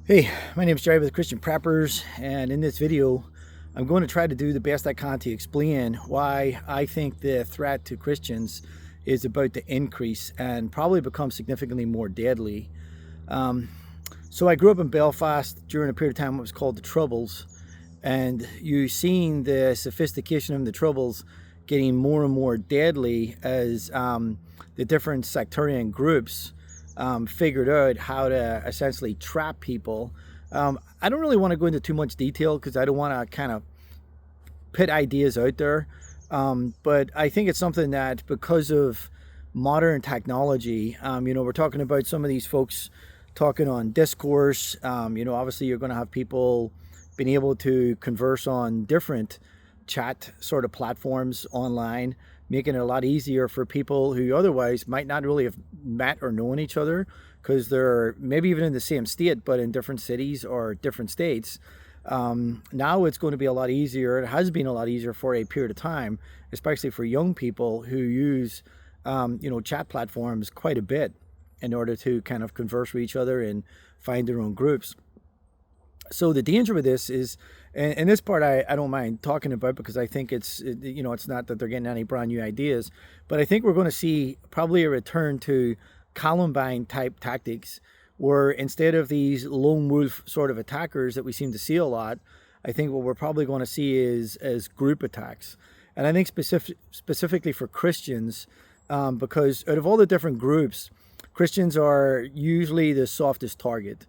Hey, my name is Jerry with Christian Preppers, and in this video, I'm going to try to do the best I can to explain why I think the threat to Christians is about to increase and probably become significantly more deadly. Um, so I grew up in Belfast during a period of time what was called the Troubles, and you seen the sophistication of the Troubles getting more and more deadly as the different sectarian groups figured out how to essentially trap people. I don't really want to go into too much detail because I don't want to kind of put ideas out there. But I think it's something that because of modern technology, we're talking about some of these folks talking on discourse. Obviously you're going to have people being able to converse on different chat sort of platforms online, making it a lot easier for people who otherwise might not really have met or known each other because they're maybe even in the same state but in different cities or different states. Now it's going to be a lot easier. It has been a lot easier for a period of time, especially for young people who use, chat platforms quite a bit in order to kind of converse with each other and find their own groups. So the danger with this is, and this part I don't mind talking about because I think it's not that they're getting any brand new ideas, but I think we're going to see probably a return to Columbine type tactics where instead of these lone wolf sort of attackers that we seem to see a lot, I think what we're probably going to see is as group attacks. And I think specifically for Christians, because out of all the different groups, Christians are usually the softest target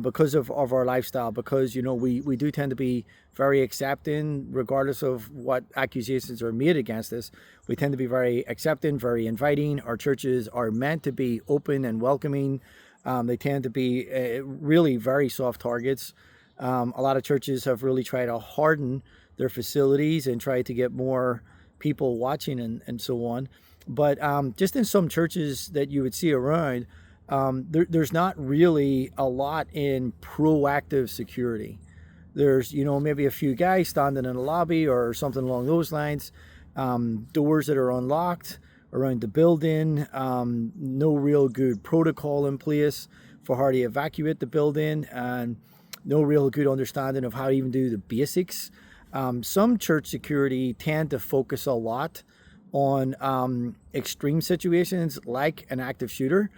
because of our lifestyle, because we do tend to be very accepting regardless of what accusations are made against us. We tend to be very accepting, very inviting. Our churches are meant to be open and welcoming. They tend to be really very soft targets. A lot of churches have really tried to harden their facilities and try to get more people watching and so on. But just in some churches that you would see around, there's not really a lot in proactive security. There's, maybe a few guys standing in a lobby or something along those lines, doors that are unlocked around the building, no real good protocol in place for how to evacuate the building, and no real good understanding of how to even do the basics. Some church security tend to focus a lot on extreme situations like an active shooter,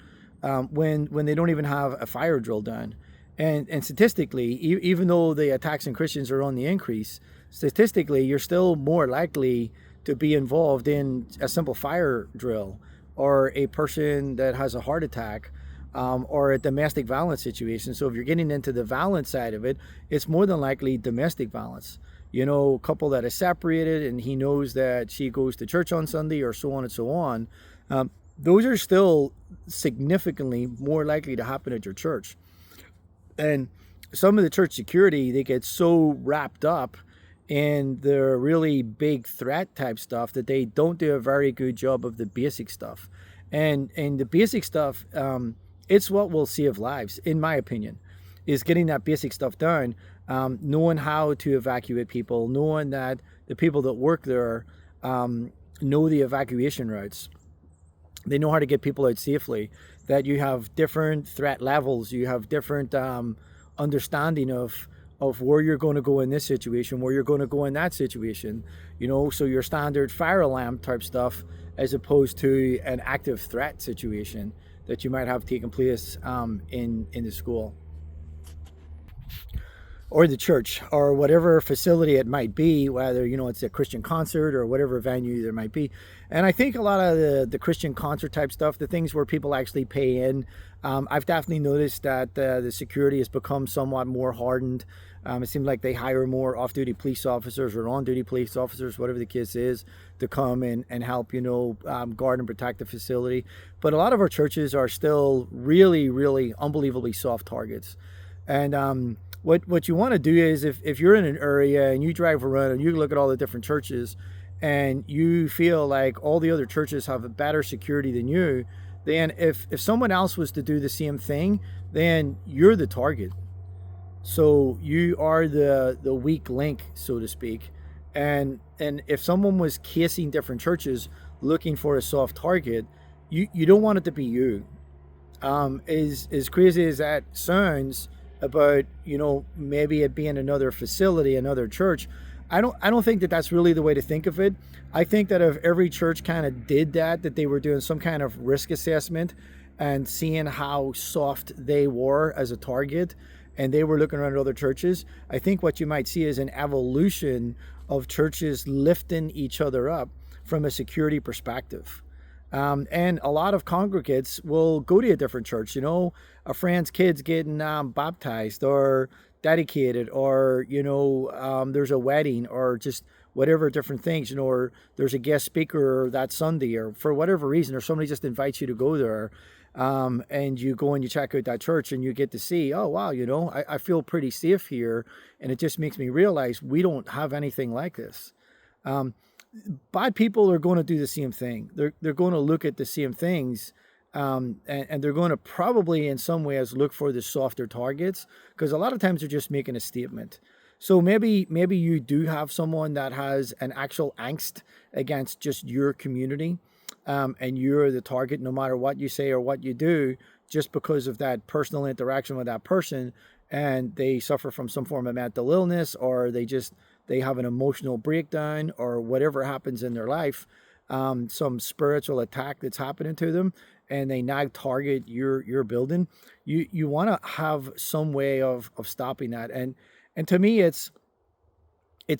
when they don't even have a fire drill done. And statistically, even though the attacks on Christians are on the increase, statistically, you're still more likely to be involved in a simple fire drill or a person that has a heart attack, or a domestic violence situation. So if you're getting into the violence side of it, it's more than likely domestic violence. A couple that is separated and he knows that she goes to church on Sunday or so on and so on. Those are still significantly more likely to happen at your church. And some of the church security, they get so wrapped up in the really big threat type stuff that they don't do a very good job of the basic stuff. And the basic stuff, it's what will save lives, in my opinion, is getting that basic stuff done, knowing how to evacuate people, knowing that the people that work there know the evacuation routes. They know how to get people out safely, that you have different threat levels, you have different understanding of where you're going to go in this situation, where you're going to go in that situation, so your standard fire alarm type stuff as opposed to an active threat situation that you might have taken place in the school or the church or whatever facility it might be, whether it's a Christian concert or whatever venue there might be. And I think a lot of the Christian concert type stuff, the things where people actually pay in, I've definitely noticed that the security has become somewhat more hardened. It seems like they hire more off-duty police officers or on-duty police officers, whatever the case is, to come and help guard and protect the facility. But a lot of our churches are still really, really unbelievably soft targets. And what you want to do is if you're in an area and you drive around and you look at all the different churches and you feel like all the other churches have a better security than you, then if someone else was to do the same thing, then you're the target. So you are the weak link, so to speak. And if someone was casing different churches looking for a soft target, you don't want it to be you. As crazy as that sounds, about, you know, maybe it being another facility, another church. I don't think that that's really the way to think of it. I think that if every church kind of did that, that they were doing some kind of risk assessment and seeing how soft they were as a target, and they were looking around at other churches, I think what you might see is an evolution of churches lifting each other up from a security perspective. And a lot of congregates will go to a different church. You know, a friend's kid's getting baptized or dedicated, or, you know, there's a wedding, or just whatever different things, you know, or there's a guest speaker that Sunday, or for whatever reason, or somebody just invites you to go there. And you go and you check out that church and you get to see, oh, wow, you know, I feel pretty safe here. And it just makes me realize we don't have anything like this. Bad people are going to do the same thing. They're going to look at the same things, and they're going to probably in some ways look for the softer targets, because a lot of times they're just making a statement. So maybe you do have someone that has an actual angst against just your community, and you're the target no matter what you say or what you do, just because of that personal interaction with that person, and they suffer from some form of mental illness, or they have an emotional breakdown, or whatever happens in their life, some spiritual attack that's happening to them, and they now target your building. You want to have some way of stopping that. And to me, it's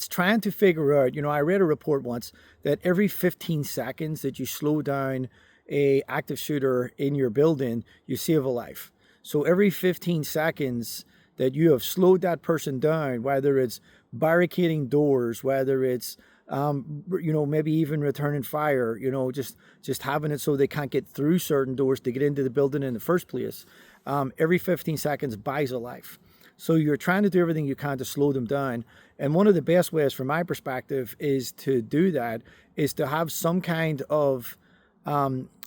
trying to figure out, you know, I read a report once that every 15 seconds that you slow down a active shooter in your building, you save a life. So every 15 seconds that you have slowed that person down, whether it's barricading doors, whether it's, you know, maybe even returning fire, you know, just having it so they can't get through certain doors to get into the building in the first place. Every 15 seconds buys a life. So you're trying to do everything you can to slow them down. And one of the best ways, from my perspective, is to do that, is to have some kind of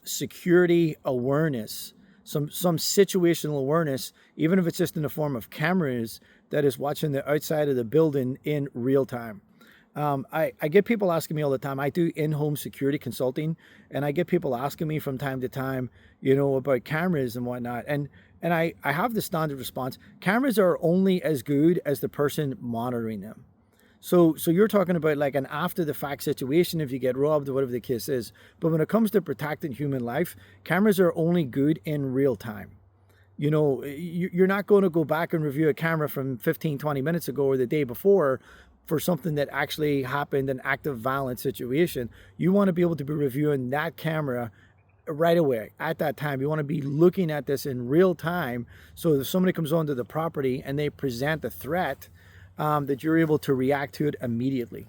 security awareness, some situational awareness, even if it's just in the form of cameras that is watching the outside of the building in real time. I get people asking me all the time. I do in-home security consulting, and I get people asking me from time to time, you know, about cameras and whatnot. And I have the standard response: cameras are only as good as the person monitoring them. So you're talking about like an after the fact situation if you get robbed or whatever the case is. But when it comes to protecting human life, cameras are only good in real time. You know, you're not going to go back and review a camera from 15, 20 minutes ago or the day before for something that actually happened, an active violent situation. You want to be able to be reviewing that camera right away at that time. You want to be looking at this in real time, so if somebody comes onto the property and they present a threat, that you're able to react to it immediately.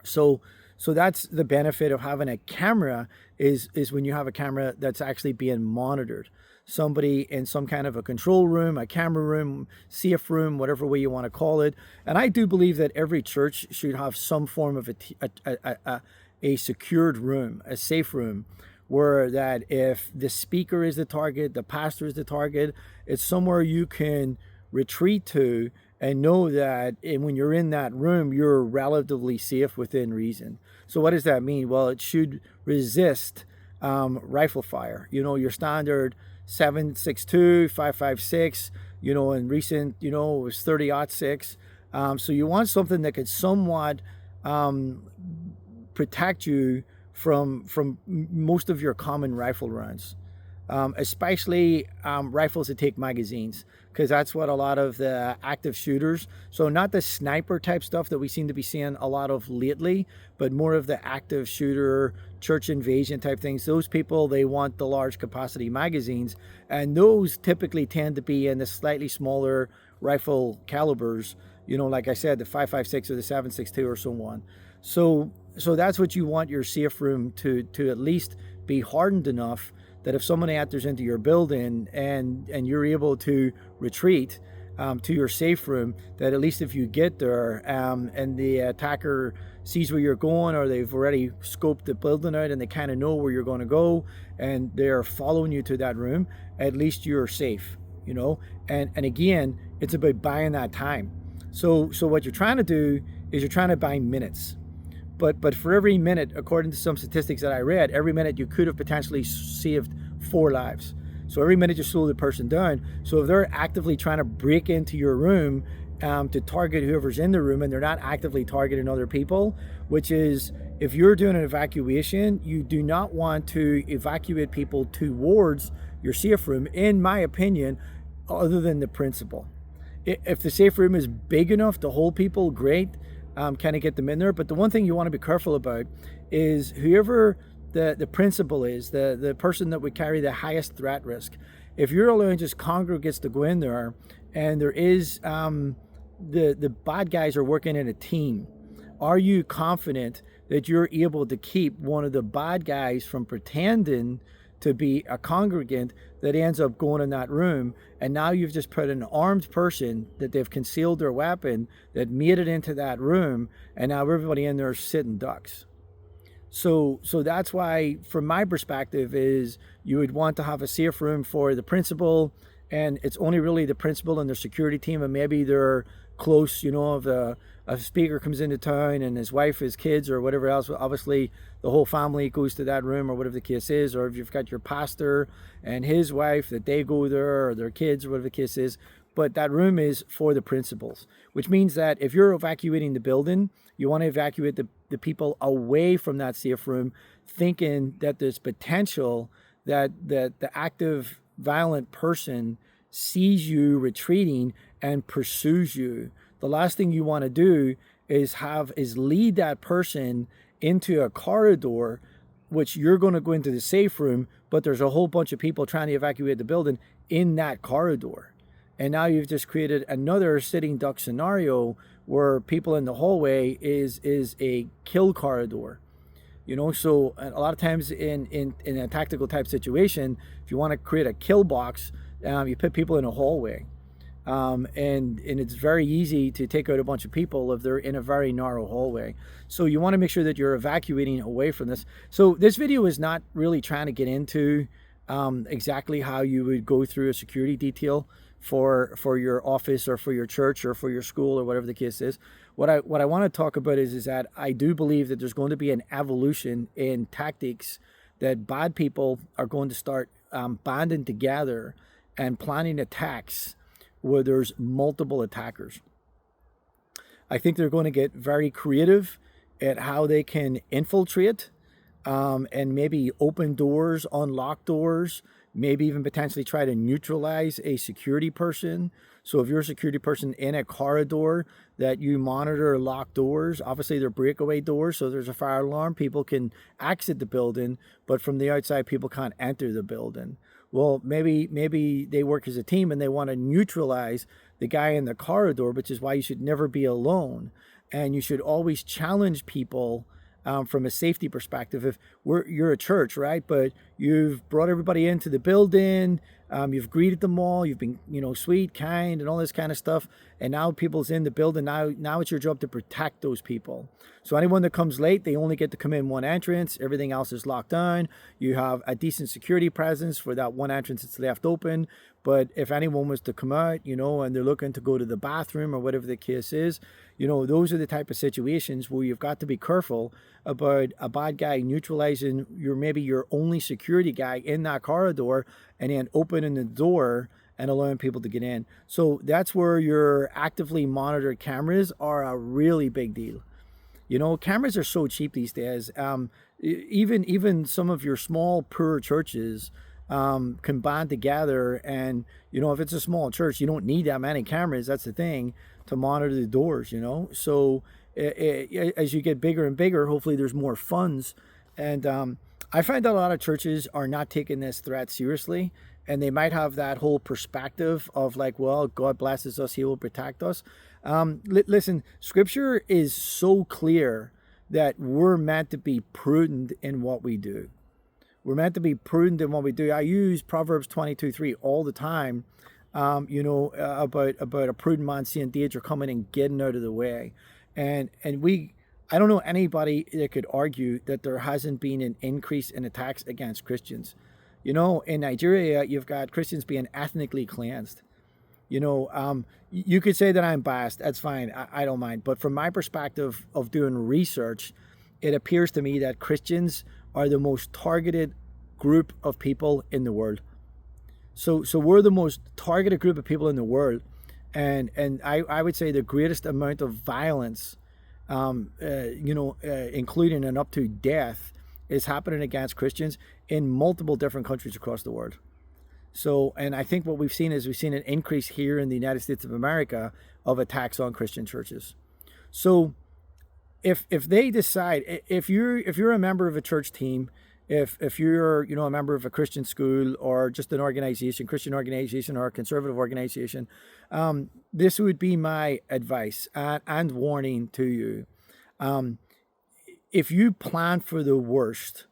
So that's the benefit of having a camera, is when you have a camera that's actually being monitored. Somebody in some kind of a control room, a camera room, safe room, whatever way you want to call it. And I do believe that every church should have some form of a secured room, a safe room, where that if the speaker is the target, the pastor is the target, it's somewhere you can retreat to and know that when you're in that room, you're relatively safe within reason. So what does that mean? Well, it should resist rifle fire. You know, your standard 7.62, 5.56, you know, in recent, you know, it was 30-06. So you want something that could somewhat protect you from most of your common rifle rounds, especially rifles that take magazines, because that's what a lot of the active shooters, so not the sniper type stuff that we seem to be seeing a lot of lately, but more of the active shooter, church invasion type things. Those people, they want the large capacity magazines, and those typically tend to be in the slightly smaller rifle calibers, you know, like I said, the 5.56 or the 7.62 or so on. So that's what you want your safe room to at least be hardened enough that if someone enters into your building and you're able to retreat to your safe room, that at least if you get there and the attacker sees where you're going, or they've already scoped the building out and they kind of know where you're going to go and they're following you to that room, at least you're safe, you know. And again, it's about buying that time. So what you're trying to do is you're trying to buy minutes. But for every minute, according to some statistics that I read, every minute you could have potentially saved 4 lives. So every minute you slow the person down. So if they're actively trying to break into your room to target whoever's in the room, and they're not actively targeting other people, which is, if you're doing an evacuation, you do not want to evacuate people towards your safe room, in my opinion, other than the principal. If the safe room is big enough to hold people, great, kind of get them in there. But the one thing you want to be careful about is whoever the principal is, the person that would carry the highest threat risk. If you're allowing just congregants to go in there, and there is the bad guys are working in a team, are you confident that you're able to keep one of the bad guys from pretending to be a congregant that ends up going in that room? And now you've just put an armed person that they've concealed their weapon, that made it into that room, and now everybody in there is sitting ducks. So that's why, from my perspective, is you would want to have a safe room for the principal, and it's only really the principal and their security team, and maybe they're close, if a speaker comes into town and his wife, his kids, or whatever else, obviously the whole family goes to that room, or whatever the case is. Or if you've got your pastor and his wife, that they go there, or their kids, or whatever the case is. But that room is for the principals, which means that if you're evacuating the building, you want to evacuate the people away from that safe room, thinking that there's potential that the active violent person sees you retreating and pursues you. The last thing you want to do is lead that person into a corridor, which you're going to go into the safe room, but there's a whole bunch of people trying to evacuate the building in that corridor. And now you've just created another sitting duck scenario where people in the hallway is a kill corridor. So a lot of times in a tactical type situation, if you want to create a kill box, you put people in a hallway. And it's very easy to take out a bunch of people if they're in a very narrow hallway. So you want to make sure that you're evacuating away from this. So this video is not really trying to get into exactly how you would go through a security detail for your office, or for your church, or for your school, or whatever the case is. What I want to talk about is that I do believe that there's going to be an evolution in tactics, that bad people are going to start banding together and planning attacks where there's multiple attackers. I think they're going to get very creative at how they can infiltrate, and maybe open doors, unlock doors, maybe even potentially try to neutralize a security person. So if you're a security person in a corridor, that you monitor locked doors. Obviously they're breakaway doors, so there's a fire alarm. People can exit the building, but from the outside people can't enter the building. Well, maybe they work as a team and they want to neutralize the guy in the corridor, which is why you should never be alone. And you should always challenge people from a safety perspective. If you're a church, right? But you've brought everybody into the building, you've greeted them all, you've been, sweet, kind, and all this kind of stuff. And now people's in the building. Now it's your job to protect those people. So anyone that comes late, they only get to come in one entrance. Everything else is locked down. You have a decent security presence for that one entrance that's left open. But if anyone was to come out, and they're looking to go to the bathroom, or whatever the case is, those are the type of situations where you've got to be careful about a bad guy neutralizing maybe your only security guy in that corridor, and then opening the door and allowing people to get in. So that's where your actively monitored cameras are a really big deal. Cameras are so cheap these days. Even some of your small, poor churches can band together, and if it's a small church, you don't need that many cameras. That's the thing, to monitor the doors. So as you get bigger and bigger, hopefully there's more funds. And I find that a lot of churches are not taking this threat seriously, and they might have that whole perspective of like, well, God blesses us, he will protect us. Listen, scripture is so clear that we're meant to be prudent in what we do. We're meant to be prudent in what we do. I use Proverbs 22:3 all the time, about a prudent man seeing danger coming and getting out of the way. And I don't know anybody that could argue that there hasn't been an increase in attacks against Christians. In Nigeria, you've got Christians being ethnically cleansed. You could say that I'm biased. That's fine. I don't mind. But from my perspective of doing research, it appears to me that Christians are the most targeted group of people in the world. So we're the most targeted group of people in the world, and I would say the greatest amount of violence, including and up to death, is happening against Christians in multiple different countries across the world. So, and I think what we've seen is we've seen an increase here in the United States of America of attacks on Christian churches. So if they decide, if you're a member of a church team, if you're a member of a Christian school or just an organization, Christian organization or a conservative organization, this would be my advice and warning to you. If you plan for the worst,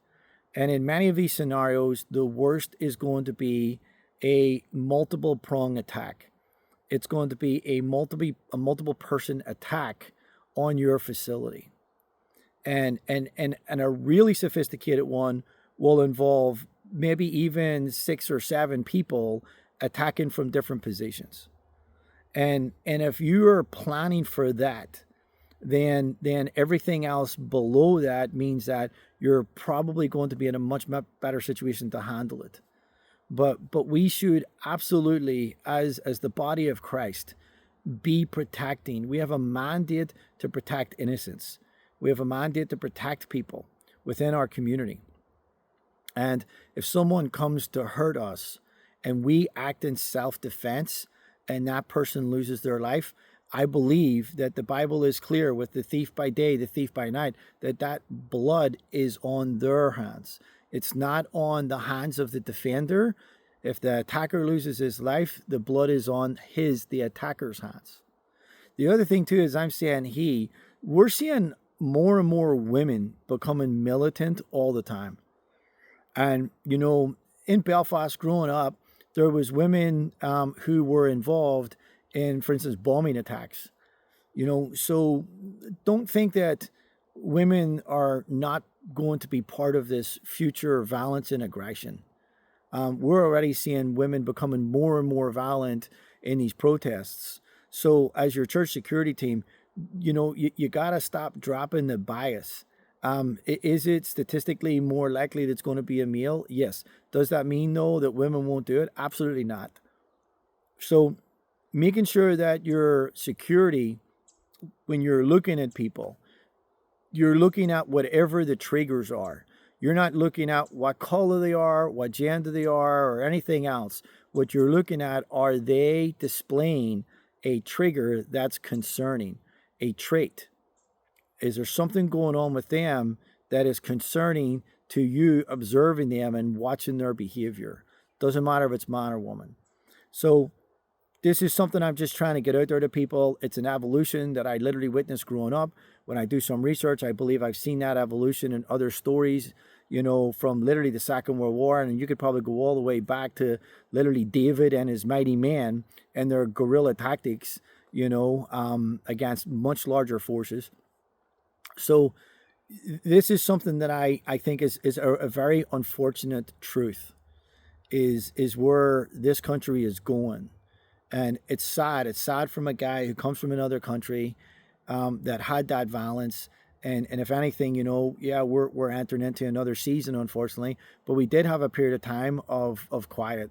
and in many of these scenarios, the worst is going to be a multiple prong attack. It's going to be a multiple person attack on your facility. And a really sophisticated one will involve maybe even 6 or 7 people attacking from different positions. And if you are planning for that, then everything else below that means that you're probably going to be in a much better situation to handle it. But we should absolutely, as the body of Christ, be protecting. We have a mandate to protect innocence. We have a mandate to protect people within our community. And if someone comes to hurt us and we act in self-defense and that person loses their life, I believe that the Bible is clear with the thief by day, the thief by night, that blood is on their hands. It's not on the hands of the defender. If the attacker loses his life, the blood is on the attacker's hands. The other thing too is we're seeing more and more women becoming militant all the time. And, in Belfast growing up, there was women who were involved in, for instance, bombing attacks. So don't think that women are not going to be part of this future violence and aggression. We're already seeing women becoming more and more violent in these protests. So as your church security team, you got to stop dropping the bias. Is it statistically more likely that it's going to be a male? Yes. Does that mean, though, that women won't do it? Absolutely not. So making sure that your security, when you're looking at people, you're looking at whatever the triggers are. You're not looking at what color they are, what gender they are, or anything else. What you're looking at, are they displaying a trigger that's concerning, a trait? Is there something going on with them that is concerning to you, observing them and watching their behavior? Doesn't matter if it's man or woman. So this is something I'm just trying to get out there to people. It's an evolution that I literally witnessed growing up. When I do some research, I believe I've seen that evolution in other stories, from literally the Second World War. And you could probably go all the way back to literally David and his mighty men and their guerrilla tactics, against much larger forces. So this is something that I think is a very unfortunate truth, is where this country is going. And it's sad. It's sad from a guy who comes from another country that had that violence. And if anything, we're entering into another season, unfortunately. But we did have a period of time of quiet,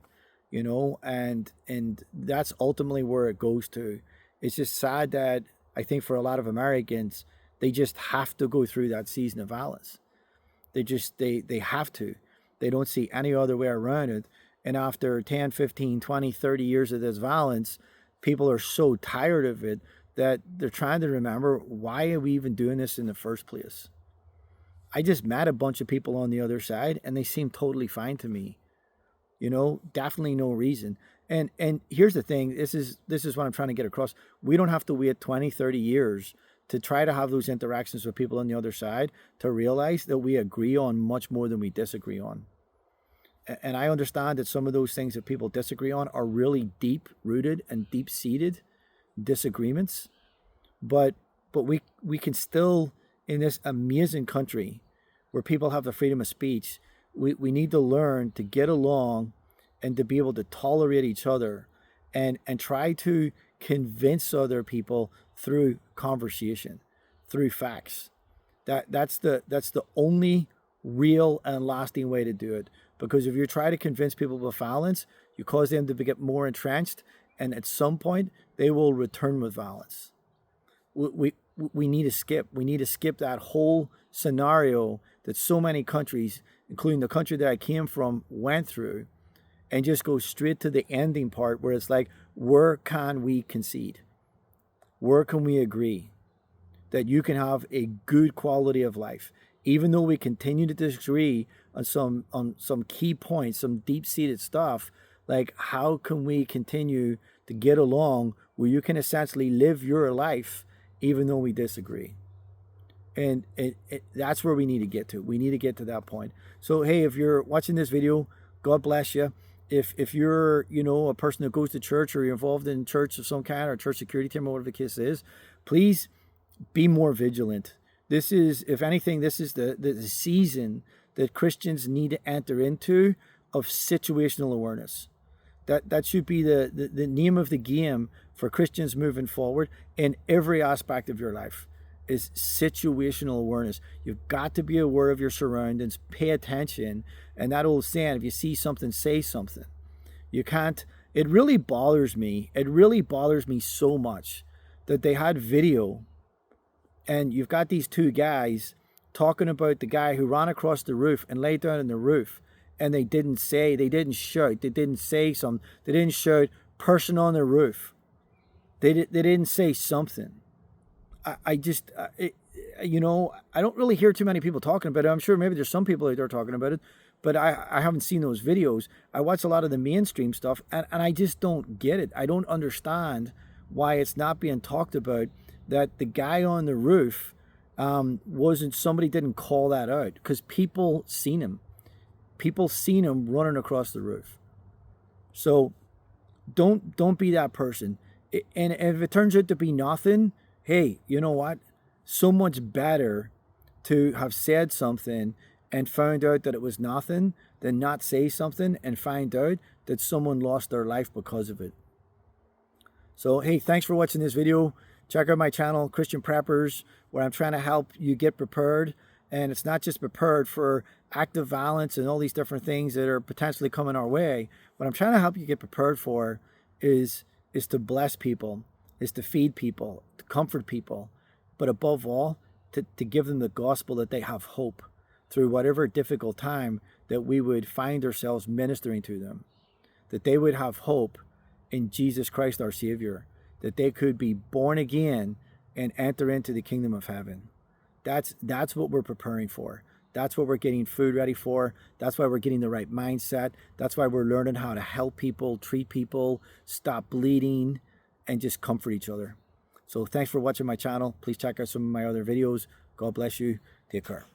and that's ultimately where it goes to. It's just sad that I think for a lot of Americans, they just have to go through that season of violence. They have to. They don't see any other way around it. And after 10, 15, 20, 30 years of this violence, people are so tired of it that they're trying to remember, why are we even doing this in the first place? I just met a bunch of people on the other side and they seem totally fine to me. Definitely no reason. And here's the thing, this is what I'm trying to get across. We don't have to wait 20, 30 years to try to have those interactions with people on the other side to realize that we agree on much more than we disagree on. And I understand that some of those things that people disagree on are really deep-rooted and deep-seated disagreements. But we can still, in this amazing country where people have the freedom of speech, we need to learn to get along and to be able to tolerate each other and try to convince other people through conversation, through facts. That's the only real and lasting way to do it. Because if you try to convince people with violence, you cause them to get more entrenched, and at some point they will return with violence. We need to skip. We need to skip that whole scenario that so many countries, including the country that I came from, went through, and just go straight to the ending part where it's like, where can we concede? Where can we agree that you can have a good quality of life, even though we continue to disagree on some key points, some deep-seated stuff? Like, how can we continue to get along where you can essentially live your life even though we disagree? And that's where we need to get to. We need to get to that point. So, hey, if you're watching this video, God bless you. If you're, you know, a person who goes to church, or you're involved in church of some kind, or church security team, or whatever the case is, please be more vigilant. This is, if anything, this is the season that Christians need to enter into of situational awareness. That should be the name of the game for Christians moving forward in every aspect of your life, is situational awareness. You've got to be aware of your surroundings, pay attention, and that old saying, if you see something, say something. You can't, it really bothers me. It really bothers me so much that they had video, and you've got these two guys talking about the guy who ran across the roof and laid down on the roof, and they didn't shout, they didn't say something, they didn't shout, person on the roof. They didn't say something. You know, I don't really hear too many people talking about it. I'm sure maybe there's some people out there talking about it, but I haven't seen those videos. I watch a lot of the mainstream stuff, and I just don't get it. I don't understand why it's not being talked about, that the guy on the roof somebody didn't call that out, because people seen him. People seen him running across the roof. So don't be that person. And if it turns out to be nothing, hey, you know what? So much better to have said something and found out that it was nothing than not say something and find out that someone lost their life because of it. So, hey, thanks for watching this video. Check out my channel, Christian Preppers, where I'm trying to help you get prepared. And it's not just prepared for active violence and all these different things that are potentially coming our way. What I'm trying to help you get prepared for is to bless people, is to feed people, to comfort people, but above all, to give them the gospel, that they have hope through whatever difficult time that we would find ourselves ministering to them, that they would have hope in Jesus Christ, our Savior, that they could be born again and enter into the kingdom of heaven. That's what we're preparing for. That's what we're getting food ready for. That's why we're getting the right mindset. That's why we're learning how to help people, treat people, stop bleeding, and just comfort each other. So thanks for watching my channel. Please check out some of my other videos. God bless you. Take care.